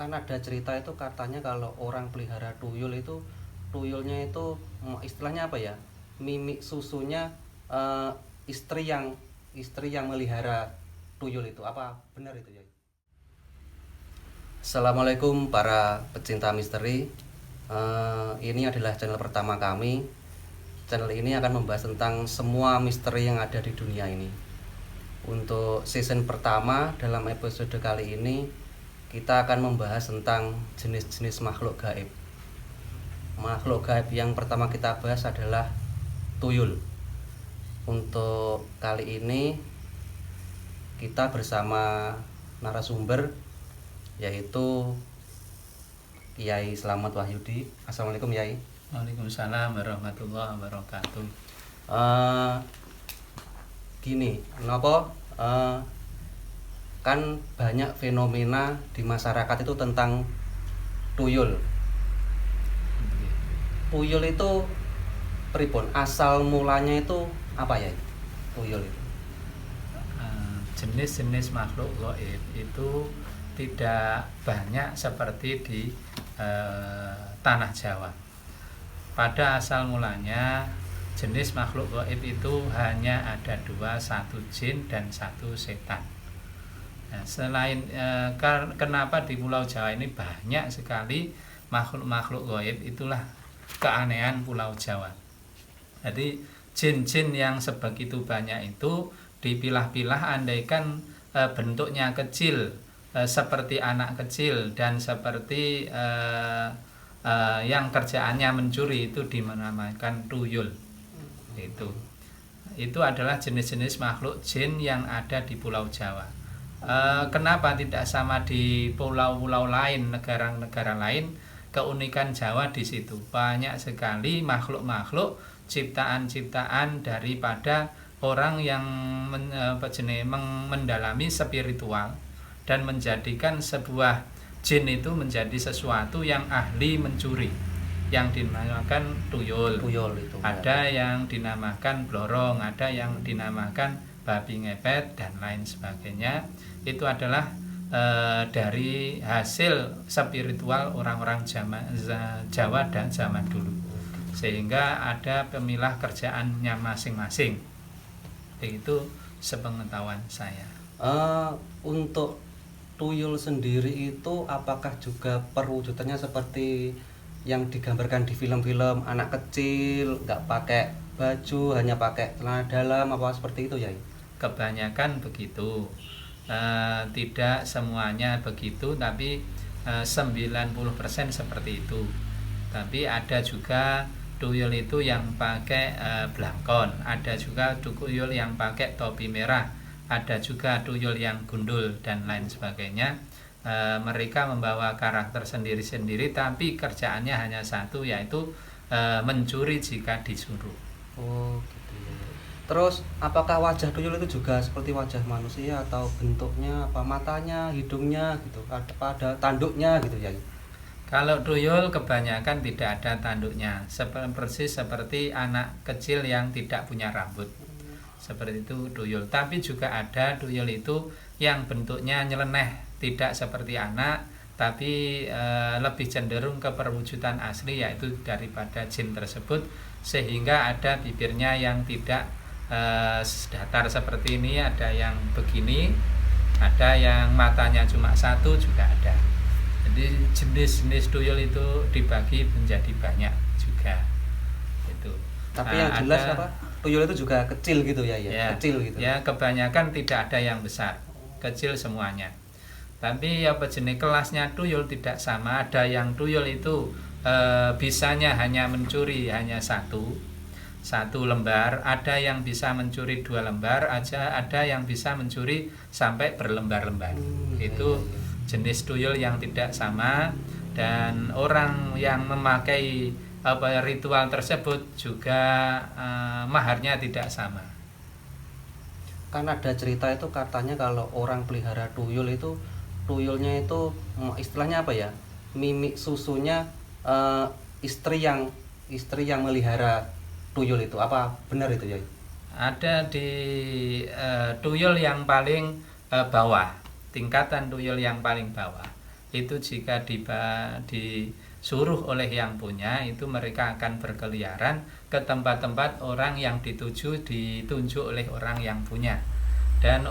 Kan ada cerita itu katanya kalau orang pelihara tuyul itu tuyulnya itu istilahnya apa ya? Mimik susunya eh, istri yang melihara tuyul itu. Apa benar itu ya? Assalamualaikum para pecinta misteri. Ini adalah channel pertama kami. Channel ini akan membahas tentang semua misteri yang ada di dunia ini. Untuk season pertama dalam episode kali ini kita akan membahas tentang jenis-jenis makhluk gaib. Makhluk gaib yang pertama kita bahas adalah tuyul. Untuk kali ini kita bersama narasumber yaitu Kiai Slamet Wahyudi. Assalamualaikum Kiai. Waalaikumsalam warahmatullahi wabarakatuh. Gini, kenapa kan banyak fenomena di masyarakat itu tentang tuyul. Tuyul itu pripun? Asal mulanya itu apa ya? Tuyul itu. Jenis-jenis makhluk gaib itu tidak banyak seperti di tanah Jawa. Pada asal mulanya jenis makhluk gaib itu hanya ada dua, satu jin dan satu setan. Nah, selain kenapa di Pulau Jawa ini banyak sekali makhluk-makhluk gaib, itulah keanehan Pulau Jawa. Jadi jin-jin yang sebegitu banyak itu dipilah-pilah, andaikan bentuknya kecil seperti anak kecil dan seperti yang kerjaannya mencuri, itu dinamakan tuyul. Itu adalah jenis-jenis makhluk jin yang ada di Pulau Jawa. Kenapa tidak sama di pulau-pulau lain, negara-negara lain? Keunikan Jawa di situ banyak sekali makhluk-makhluk ciptaan-ciptaan daripada orang yang mendalami spiritual dan menjadikan sebuah jin itu menjadi sesuatu yang ahli mencuri, yang dinamakan tuyul. Itu. Ada yang dinamakan blorong, ada yang dinamakan babi ngepet dan lain sebagainya. Itu adalah dari hasil spiritual orang-orang Jawa dan zaman dulu, sehingga ada pemilah kerjaannya masing-masing. Itu sepengetahuan saya. Untuk tuyul sendiri itu apakah juga perwujudannya seperti yang digambarkan di film-film, anak kecil nggak pakai baju, hanya pakai celana dalam, apa seperti itu ya? Kebanyakan begitu, tidak semuanya begitu, tapi 90% seperti itu. Tapi ada juga tuyul itu yang pakai blangkon, ada juga tuyul yang pakai topi merah, ada juga tuyul yang gundul dan lain sebagainya. Mereka membawa karakter sendiri-sendiri, tapi kerjaannya hanya satu, yaitu mencuri jika disuruh. Oh gitu ya. Terus apakah wajah tuyul itu juga seperti wajah manusia atau bentuknya apa, matanya, hidungnya gitu, ada tanduknya gitu ya? Kalau tuyul kebanyakan tidak ada tanduknya, persis seperti anak kecil yang tidak punya rambut. Seperti itu tuyul. Tapi juga ada tuyul itu yang bentuknya nyeleneh, tidak seperti anak, tapi lebih cenderung ke perwujudan asli, yaitu daripada jin tersebut, sehingga ada bibirnya yang tidak datar seperti ini, ada yang begini, ada yang matanya cuma satu, juga ada. Jadi jenis-jenis tuyul itu dibagi menjadi banyak juga. Itu. Tapi yang jelas apa? Tuyul itu juga kecil gitu ya? Kecil gitu. Ya, kebanyakan tidak ada yang besar, kecil semuanya. Tapi apa jenis kelasnya tuyul tidak sama. Ada yang tuyul itu bisanya hanya mencuri hanya satu lembar, ada yang bisa mencuri 2 lembar aja, ada yang bisa mencuri sampai berlembar-lembar. Itu jenis tuyul yang tidak sama, dan orang yang memakai ritual tersebut juga maharnya tidak sama. Kan ada cerita itu katanya kalau orang pelihara tuyul itu tuyulnya itu istilahnya apa ya? Mimik susunya istri yang melihara tuyul itu. Apa benar itu ya? Ada di tuyul yang paling bawah, tingkatan tuyul yang paling bawah. itu jika disuruh oleh yang punya, itu mereka akan berkeliaran ke tempat-tempat orang yang ditunjuk oleh orang yang punya. Dan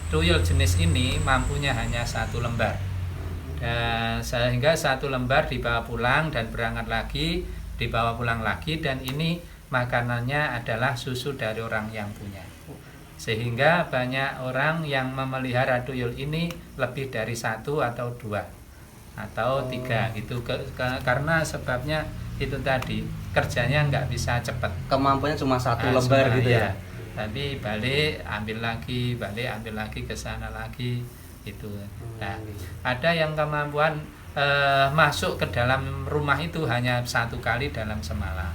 tuyul jenis ini mampunya hanya 1 lembar, dan sehingga 1 lembar dibawa pulang dan berangkat lagi, dibawa pulang lagi, dan ini makanannya adalah susu dari orang yang punya. Sehingga banyak orang yang memelihara tuyul ini lebih dari 1 atau 2 atau 3 gitu, karena sebabnya itu tadi, kerjanya nggak bisa cepat, Kemampuannya cuma 1 lembar gitu ya. Tapi balik ambil lagi ke sana lagi itu. Nah, ada yang kemampuan masuk ke dalam rumah itu hanya 1 kali dalam semalam,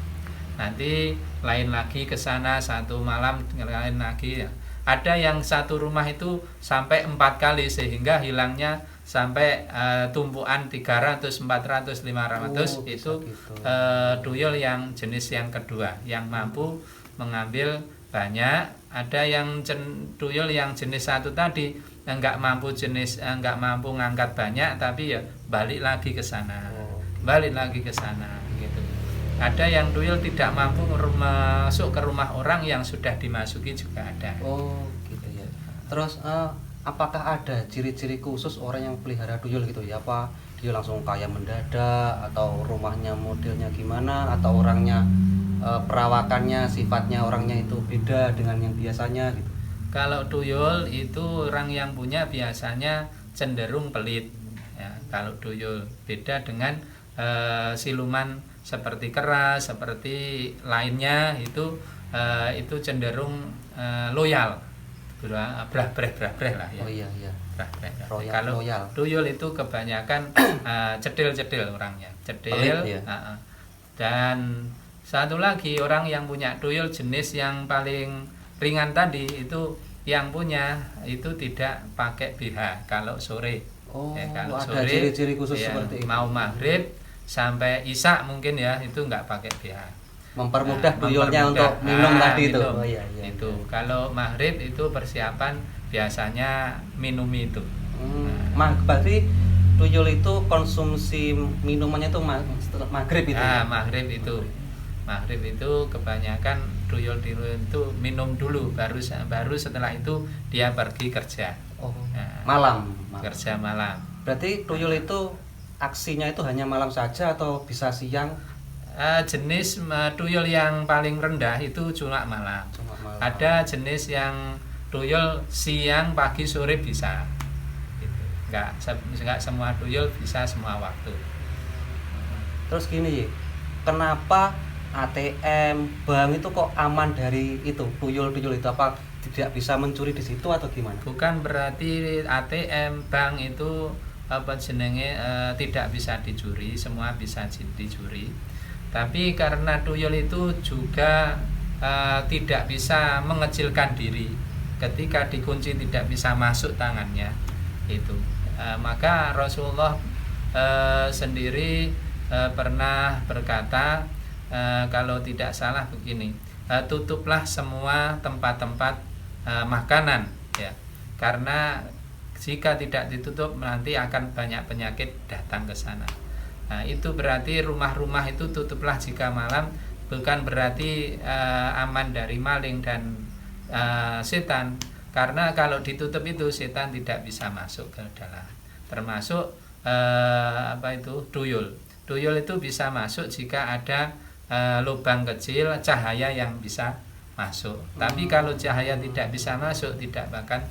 nanti lain lagi ke sana 1 malam, lain lagi ya. Ada yang 1 rumah itu sampai 4 kali, sehingga hilangnya sampai tumpuan 300, 400, 500 itu tuyul yang jenis yang kedua, yang mampu mengambil banyak. Ada yang tuyul yang jenis 1 tadi enggak mampu ngangkat banyak, tapi ya balik lagi ke sana, gitu. Ada yang tuyul tidak mampu masuk ke rumah orang yang sudah dimasuki juga ada. Oh gitu ya. Terus apakah ada ciri-ciri khusus orang yang pelihara tuyul gitu ya? Apa dia langsung kaya mendadak, atau rumahnya modelnya gimana, atau orangnya perawakannya, sifatnya orangnya itu beda dengan yang biasanya gitu? Kalau tuyul itu orang yang punya biasanya cenderung pelit ya. Kalau tuyul beda dengan siluman seperti kera, seperti lainnya, itu cenderung loyal, brah-breh lah ya. Oh iya. Kalau loyal. Tuyul itu kebanyakan cedil orangnya, Pelit, ya? Dan satu lagi, orang yang punya tuyul jenis yang paling ringan tadi, itu yang punya itu tidak pakai BH kalau sore. Kalau ada ciri-ciri khusus seperti itu. Mau maghrib sampai isya mungkin ya, itu nggak pakai BH. Mempermudah tuyulnya untuk minum tadi itu. Oh iya. Itu kalau maghrib itu persiapan biasanya minum itu. Berarti tuyul itu konsumsi minumannya itu setelah maghrib itu. Maghrib itu kebanyakan tuyul itu minum dulu, baru setelah itu dia pergi kerja. Malam. Kerja malam. Berarti tuyul itu aksinya itu hanya malam saja atau bisa siang? Jenis tuyul yang paling rendah itu cuma malam. Ada jenis yang tuyul siang, pagi, sore bisa. Gitu. Enggak semua tuyul bisa semua waktu. Terus gini, kenapa ATM, bank itu kok aman dari itu tuyul-tuyul itu? Apa tidak bisa mencuri di situ atau gimana? Bukan berarti ATM, bank itu tidak bisa dicuri, semua bisa dicuri. Tapi karena tuyul itu juga tidak bisa mengecilkan diri, ketika dikunci tidak bisa masuk tangannya itu. Maka Rasulullah sendiri pernah berkata, kalau tidak salah begini, tutuplah semua tempat-tempat makanan ya, karena jika tidak ditutup nanti akan banyak penyakit datang ke sana. Nah, itu berarti rumah-rumah itu tutuplah jika malam, bukan berarti aman dari maling dan setan, karena kalau ditutup itu setan tidak bisa masuk ke dalam. Termasuk tuyul. Tuyul itu bisa masuk jika ada lubang kecil cahaya yang bisa masuk. Tapi kalau cahaya tidak bisa masuk, tidak bahkan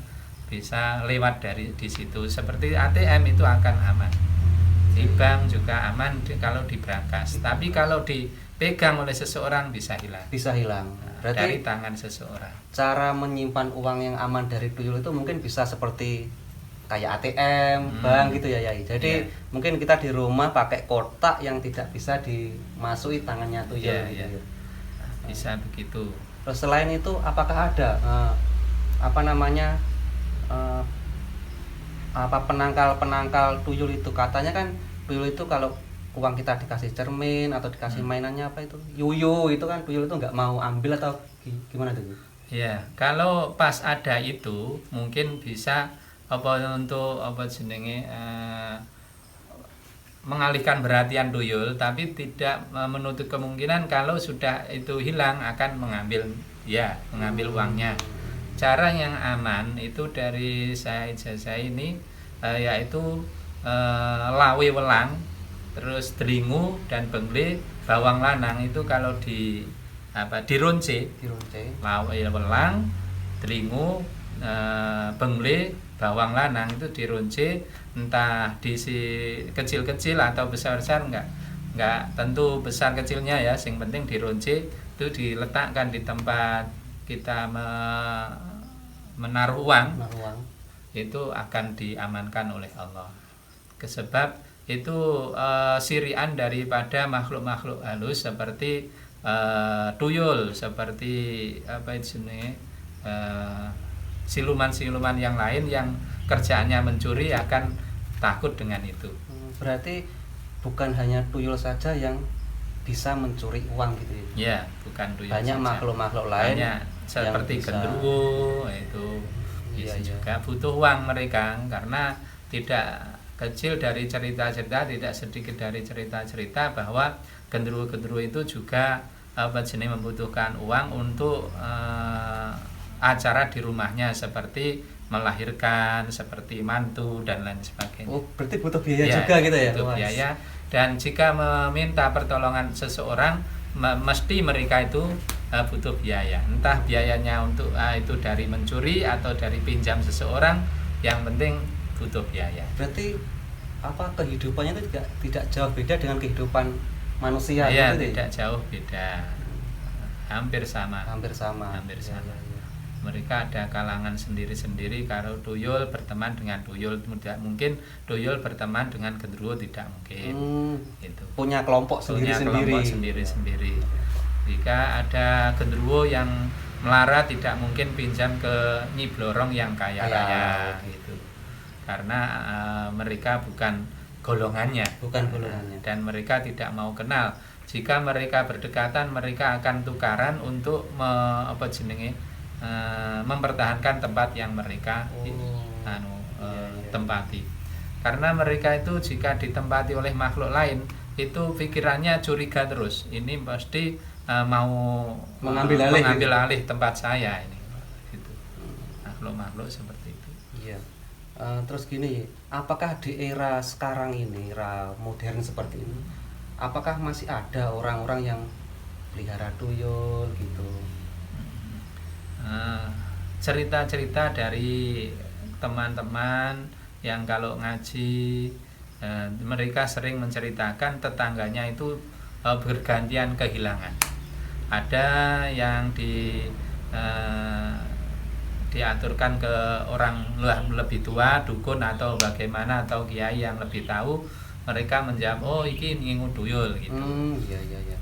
bisa lewat dari di situ. Seperti ATM itu akan aman. Di bank juga aman kalau diberangkas. Tapi kalau dipegang oleh seseorang bisa hilang. Bisa hilang. Berarti dari tangan seseorang. Cara menyimpan uang yang aman dari tuyul itu mungkin bisa seperti kayak ATM, bank gitu ya, Yai. Jadi mungkin kita di rumah pakai kotak yang tidak bisa dimasuki tangannya tuyul. Gitu. Bisa begitu. Terus selain itu apakah ada penangkal tuyul itu? Katanya kan tuyul itu kalau uang kita dikasih cermin atau dikasih mainannya yuyu itu kan tuyul itu nggak mau ambil atau gimana tuh? Ya, kalau pas ada itu mungkin bisa apa jenenge mengalihkan perhatian tuyul, tapi tidak menutup kemungkinan kalau sudah itu hilang akan mengambil uangnya. Cara yang aman itu dari saya ijazah ini yaitu lawe welang, terus delingu dan bengle bawang lanang itu kalau dironce lawe welang, delingu, bengle, bawang lanang itu dironce, entah kecil-kecil atau besar-besar enggak tentu besar kecilnya ya, yang penting dironce itu diletakkan di tempat kita menaruh uang, itu akan diamankan oleh Allah. Sebab itu sirian daripada makhluk-makhluk halus seperti tuyul, seperti siluman-siluman yang lain yang kerjaannya mencuri akan takut dengan itu. Berarti bukan hanya tuyul saja yang bisa mencuri uang gitu ya? Ya, bukan tuyul banyak saja. Makhluk-makhluk lain seperti genderuwo itu bisa juga butuh uang mereka, karena tidak kecil dari cerita-cerita, tidak sedikit dari cerita-cerita bahwa genderuwo-genderuwo itu juga membutuhkan uang untuk acara di rumahnya seperti melahirkan, seperti mantu dan lain sebagainya. Oh, berarti butuh biaya juga gitu ya? Butuh biaya, dan jika meminta pertolongan seseorang mesti mereka itu butuh biaya. Entah biayanya untuk itu dari mencuri atau dari pinjam seseorang, yang penting butuh biaya. Berarti kehidupannya itu tidak jauh beda dengan kehidupan manusia? Iya, gitu tidak jauh beda. Hampir sama. Ya. Mereka ada kalangan sendiri-sendiri. Kalau tuyul berteman dengan tuyul tidak mungkin, tuyul berteman dengan genderuwo tidak mungkin. Itu punya kelompok sendiri-sendiri. Jika ada genderuwo yang melarat, tidak mungkin pinjam ke Nyi Blorong yang kaya raya gitu. Karena mereka bukan golongannya. Dan mereka tidak mau kenal. Jika mereka berdekatan, mereka akan tukaran untuk mempertahankan tempat yang mereka tempati. Karena mereka itu jika ditempati oleh makhluk lain, itu pikirannya curiga terus. Ini pasti mau mengambil alih tempat saya ini. Gitu. Makhluk-makhluk seperti itu. Iya. Terus gini, apakah di era sekarang ini, era modern seperti ini, apakah masih ada orang-orang yang pelihara tuyul gitu? Cerita-cerita dari teman-teman yang kalau ngaji, mereka sering menceritakan tetangganya itu bergantian kehilangan. Ada yang diaturkan ke orang lebih tua, dukun atau bagaimana, atau kiai yang lebih tahu, mereka menjawab, oh iki ngingu tuyul gitu. Iya.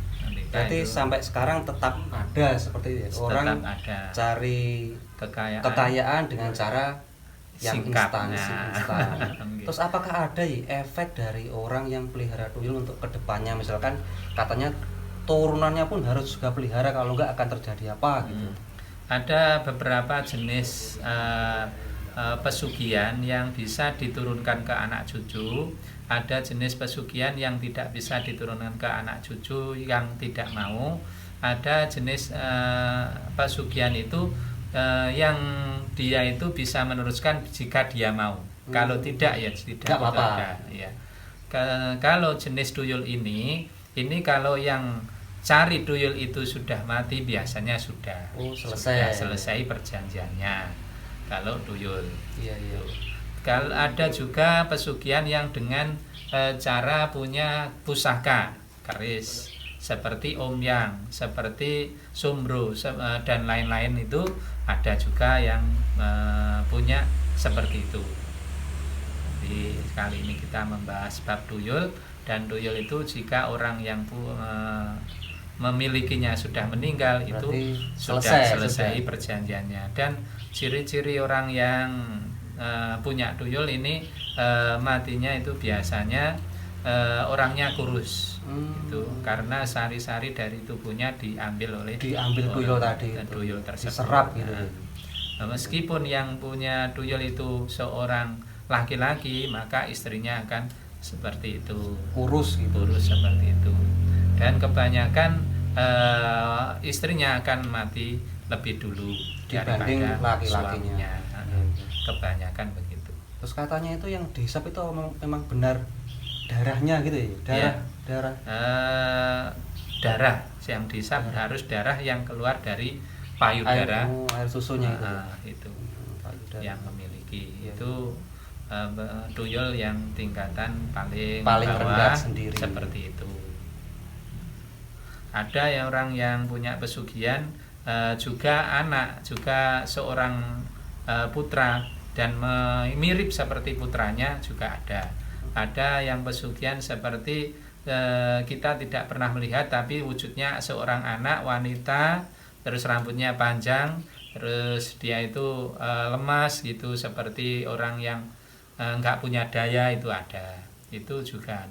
Berarti sampai sekarang tetap ada seperti itu. Orang ada. Cari kekayaan dengan cara yang instan. Terus apakah ada efek dari orang yang pelihara tuyul untuk kedepannya, misalkan katanya turunannya pun harus juga pelihara, kalau enggak akan terjadi apa gitu? Ada beberapa jenis pesugihan yang bisa diturunkan ke anak cucu. Ada jenis pesugihan yang tidak bisa diturunkan ke anak cucu yang tidak mau. Ada jenis pesugihan itu yang dia itu bisa meneruskan jika dia mau. Kalau tidak ya tidak apa-apa. Ya. Kalau jenis tuyul ini kalau yang cari tuyul itu sudah mati, biasanya sudah selesai perjanjiannya. Kalau tuyul. Iya. Kalau ada juga pesugihan yang dengan cara punya pusaka keris seperti omyang, seperti sumbro dan lain-lain, itu ada juga yang punya seperti itu. Jadi kali ini kita membahas bab tuyul, dan tuyul itu jika orang yang memilikinya sudah meninggal, berarti itu sudah selesai perjanjiannya. Dan ciri-ciri orang yang punya tuyul ini matinya itu biasanya orangnya kurus, itu karena sari-sari dari tubuhnya diambil oleh tuyul tadi, tuyul tersebut. Diserap gitu. Meskipun yang punya tuyul itu seorang laki-laki, maka istrinya akan seperti itu, Kurus gitu. kurus seperti itu. Dan kebanyakan istrinya akan mati lebih dulu Dibanding daripada laki-lakinya. suaminya. Kebanyakan begitu. Terus katanya itu yang dihisap itu memang benar darahnya gitu ya? Iya. Darah. Darah yang dihisap harus darah yang keluar dari payudara. Air susunya itu. Itu Payudara. yang memiliki Iya. itu tuyul yang tingkatan paling rendah bawah sendiri. seperti itu. Ada yang orang yang punya pesugihan juga anak, juga seorang putra dan mirip seperti putranya juga ada. Ada yang pesugihan seperti kita tidak pernah melihat, tapi wujudnya seorang anak wanita, terus rambutnya panjang, terus dia itu lemas gitu, seperti orang yang nggak punya daya, itu ada. Itu juga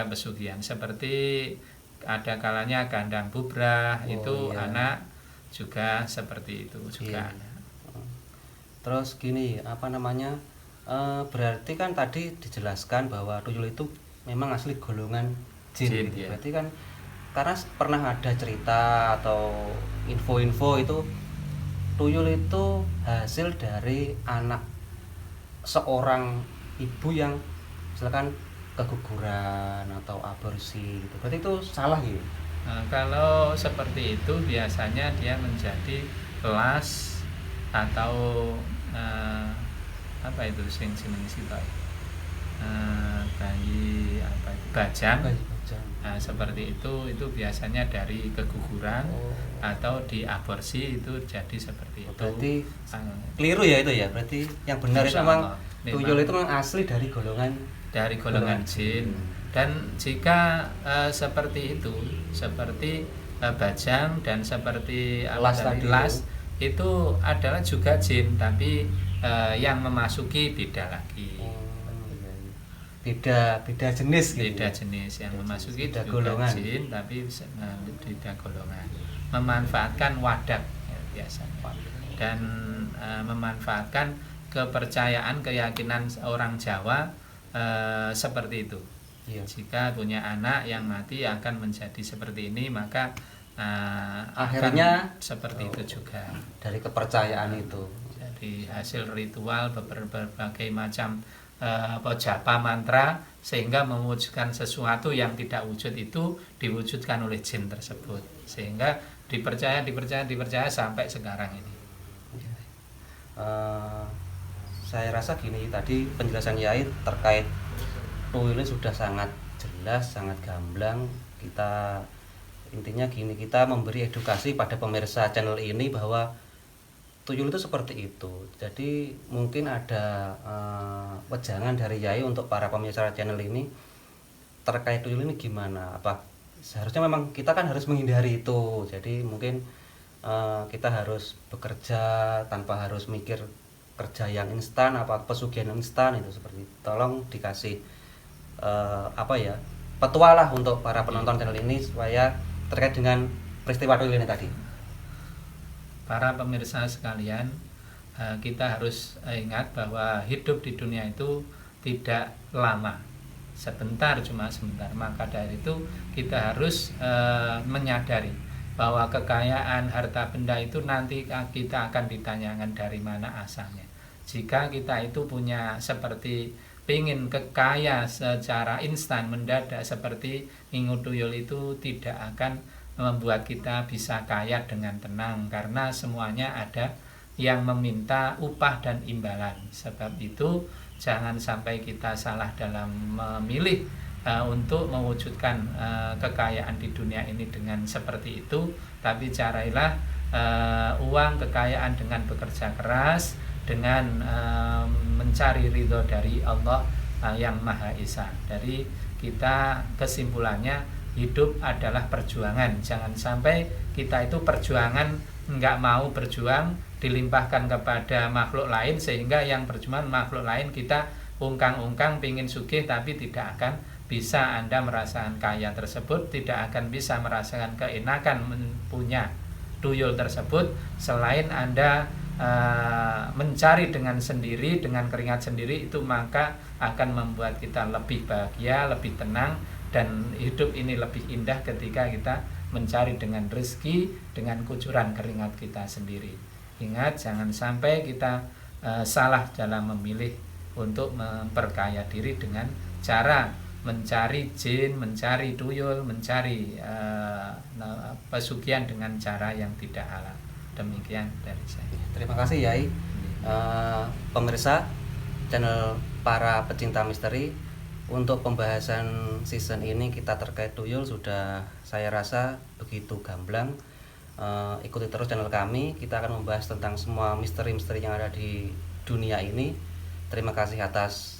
pesugihan. Seperti ada kalanya kandang bubrah, itu iya. anak juga seperti itu juga. Iya. Terus gini, berarti kan tadi dijelaskan bahwa tuyul itu memang asli golongan jin gitu. Iya. Berarti kan karena pernah ada cerita atau info-info itu tuyul itu hasil dari anak seorang ibu yang misalkan keguguran atau aborsi gitu. Berarti itu salah gitu. Kalau seperti itu biasanya dia menjadi las atau apa itu sing mengisi bayi apa itu bajang. Seperti itu biasanya dari keguguran atau diaborsi, itu jadi seperti itu. Berarti keliru ya itu ya. Berarti yang benar itu memang tuyul itu memang asli dari golongan jin. Dan jika seperti itu, seperti bajang dan seperti las itu adalah juga jin, tapi yang memasuki beda lagi. Beda jenis gitu. Beda jenis yang memasuki beda juga golongan. jin, tapi beda golongan. Memanfaatkan wadah ya, biasanya. Dan memanfaatkan kepercayaan, keyakinan orang Jawa seperti itu. Iya. Jika punya anak yang mati akan menjadi seperti ini, maka akhirnya seperti itu juga. Dari kepercayaan itu. Jadi hasil ritual berbagai macam japa mantra, sehingga mewujudkan sesuatu yang tidak wujud itu diwujudkan oleh jin tersebut, sehingga dipercaya sampai sekarang ini. Saya rasa gini, tadi penjelasan Yai terkait tuyul ini sudah sangat jelas, sangat gamblang. Intinya gini, kita memberi edukasi pada pemirsa channel ini bahwa tuyul itu seperti itu. Jadi mungkin ada wejangan dari Yai untuk para pemirsa channel ini terkait tuyul ini gimana? Apa seharusnya memang kita kan harus menghindari itu. Jadi mungkin kita harus bekerja tanpa harus mikir kerja yang instan, apa pesugihan instan itu seperti itu. Tolong dikasih petua lah untuk para penonton channel ini supaya terkait dengan peristiwa tuyul ini tadi. Para pemirsa sekalian, kita harus ingat bahwa hidup di dunia itu tidak lama, cuma sebentar. Maka dari itu kita harus menyadari bahwa kekayaan harta benda itu nanti kita akan ditanyakan dari mana asalnya. Jika kita itu punya seperti ingin kekaya secara instan mendadak seperti ingut tuyul, itu tidak akan membuat kita bisa kaya dengan tenang, karena semuanya ada yang meminta upah dan imbalan. Sebab itu jangan sampai kita salah dalam memilih untuk mewujudkan kekayaan di dunia ini dengan seperti itu, tapi carailah uang kekayaan dengan bekerja keras, dengan mencari ridho dari Allah yang Maha Esa. Dari kita kesimpulannya, hidup adalah perjuangan. Jangan sampai kita itu perjuangan nggak mau berjuang, dilimpahkan kepada makhluk lain, sehingga yang berjuang makhluk lain kita ungkang-ungkang pingin sugih, tapi tidak akan bisa Anda merasakan kaya tersebut, tidak akan bisa merasakan keenakan punya tuyul tersebut selain Anda mencari dengan sendiri, dengan keringat sendiri, itu maka akan membuat kita lebih bahagia, lebih tenang, dan hidup ini lebih indah ketika kita mencari dengan rezeki, dengan kucuran keringat kita sendiri. Ingat, jangan sampai kita salah dalam memilih untuk memperkaya diri dengan cara mencari jin, mencari tuyul, mencari pesugihan dengan cara yang tidak halal. Demikian dari saya. Terima kasih Yai. Pemirsa channel Para Pecinta Misteri, untuk pembahasan season ini kita terkait tuyul sudah saya rasa begitu gamblang. Ikuti terus channel kami, kita akan membahas tentang semua misteri-misteri yang ada di dunia ini. Terima kasih atas